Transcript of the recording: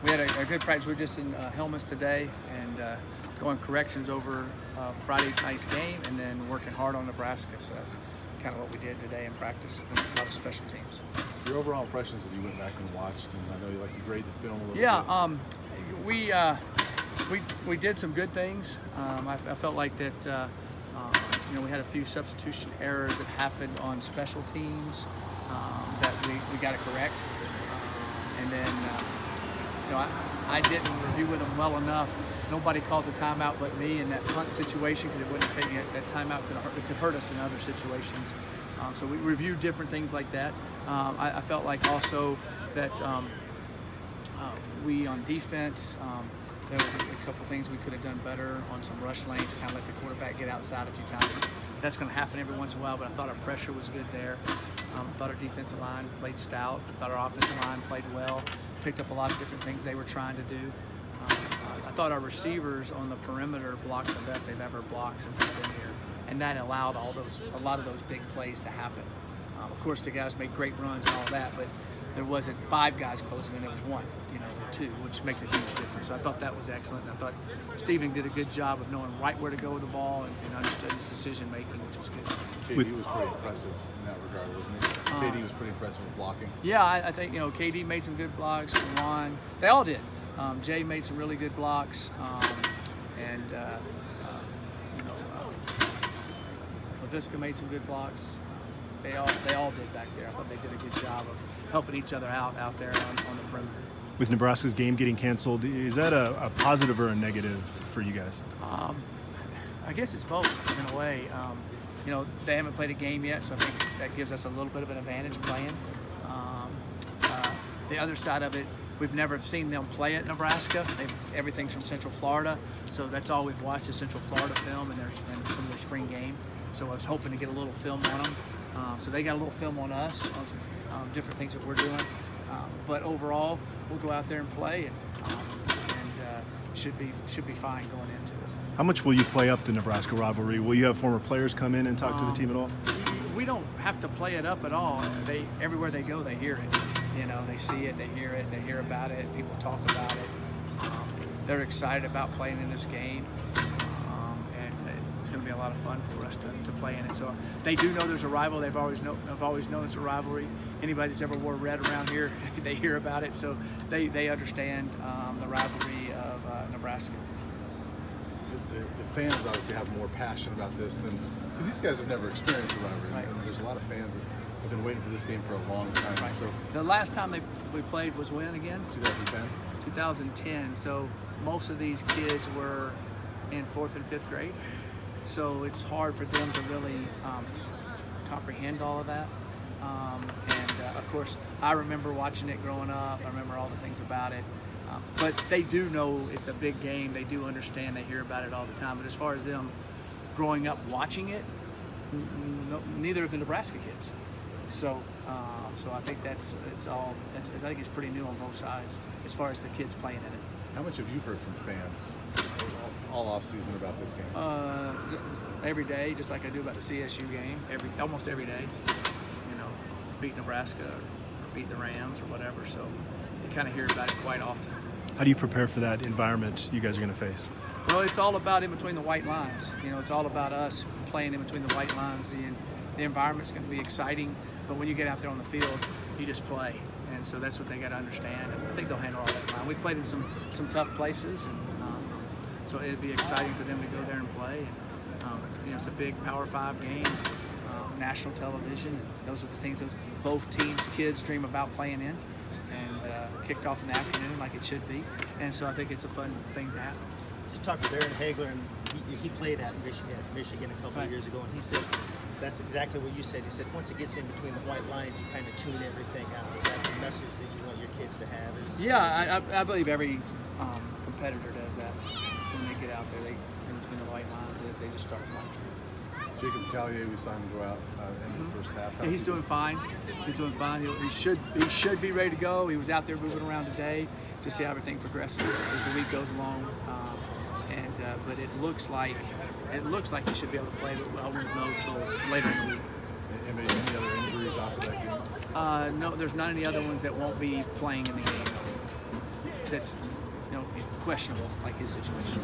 we had a good practice. We were just in helmets today and going corrections over Friday night's game, and then working hard on Nebraska. So that's kind of what we did today in practice, and a lot of special teams. Your overall impressions as you went back and watched, and I know you like to grade the film a little bit. Yeah, we did some good things. I felt like that. We had a few substitution errors that happened on special teams that we got to correct, and then I didn't review with them well enough. Nobody calls a timeout but me in that punt situation, because it wouldn't take that timeout could hurt us in other situations. So we reviewed different things like that. I felt like also that we on defense, there was a couple things we could have done better on some rush lanes, to kind of let the quarterback get outside a few times. That's going to happen every once in a while, but I thought our pressure was good there. I thought our defensive line played stout. I thought our offensive line played well, picked up a lot of different things they were trying to do. I thought our receivers on the perimeter blocked the best they've ever blocked since I've been here, and that allowed a lot of those big plays to happen. Of course, the guys made great runs and all that, but there wasn't 5 guys closing in, there was 1, or 2, which makes a huge difference. So I thought that was excellent. I thought Steven did a good job of knowing right where to go with the ball and understood his decision making, which was good. KD was pretty impressive in that regard, wasn't he? KD was pretty impressive with blocking. Yeah, I think KD made some good blocks. Ron, they all did. Jay made some really good blocks, and LaVisca made some good blocks. They all did back there. I thought they did a good job of helping each other out there on the perimeter. With Nebraska's game getting canceled, is that a positive or a negative for you guys? I guess it's both in a way. They haven't played a game yet, so I think that gives us a little bit of an advantage playing. The other side of it, we've never seen them play at Nebraska. Everything's from Central Florida, so that's all we've watched is Central Florida film and some of their spring game. So I was hoping to get a little film on them. So they got a little film on us on some different things that we're doing. But overall, we'll go out there and play, and should be fine going into it. How much will you play up the Nebraska rivalry? Will you have former players come in and talk to the team at all? We don't have to play it up at all. Everywhere they go, they hear it. They see it, they hear about it. People talk about it. They're excited about playing in this game. It's going to be a lot of fun for us to play in it. So they do know there's a rival. I've always known it's a rivalry. Anybody that's ever wore red around here, they hear about it. So they understand the rivalry of Nebraska. The fans obviously have more passion about this because these guys have never experienced a rivalry. Right. And there's a lot of fans that have been waiting for this game for a long time. Right. So the last time we played was when again? 2010. 2010. So most of these kids were in 4th and 5th grade. So it's hard for them to really comprehend all of that. Of course, I remember watching it growing up. I remember all the things about it. But they do know it's a big game. They do understand. They hear about it all the time. But as far as them growing up watching it, neither of the Nebraska kids. So I think I think it's pretty new on both sides as far as the kids playing in it. How much have you heard from fans all off season about this game? Every day, just like I do about the CSU game. Almost every day. Beat Nebraska or beat the Rams or whatever. So you kind of hear about it quite often. How do you prepare for that environment you guys are going to face? Well, it's all about in between the white lines. It's all about us playing in between the white lines. The environment's going to be exciting, but when you get out there on the field, you just play. And so that's what they got to understand. And I think they'll handle all that fine. We've played in some tough places, and so it'd be exciting for them to go there and play. And, it's a big Power 5 game, national television. Those are the things both teams' kids dream about playing in. And kicked off in the afternoon like it should be. And so I think it's a fun thing to happen. Just talked to Darren Hagler, and he played at Michigan a couple of years ago, and he said that's exactly what you said. He said once it gets in between the white lines, you kind of tune everything out. Is that the message that you want your kids to have? Yeah, I believe every competitor does that. When they get out there, in between the white lines, they just start playing. Jacob Callier, we saw him go out in the first half. Yeah, he's doing fine. He's doing fine. He should be ready to go. He was out there moving around today to see how everything progresses as the week goes along. But it looks like he should be able to play, but I won't know until later in the week. Any other injuries after that game? No, there's not any other ones that won't be playing in the game. that's questionable, like his situation.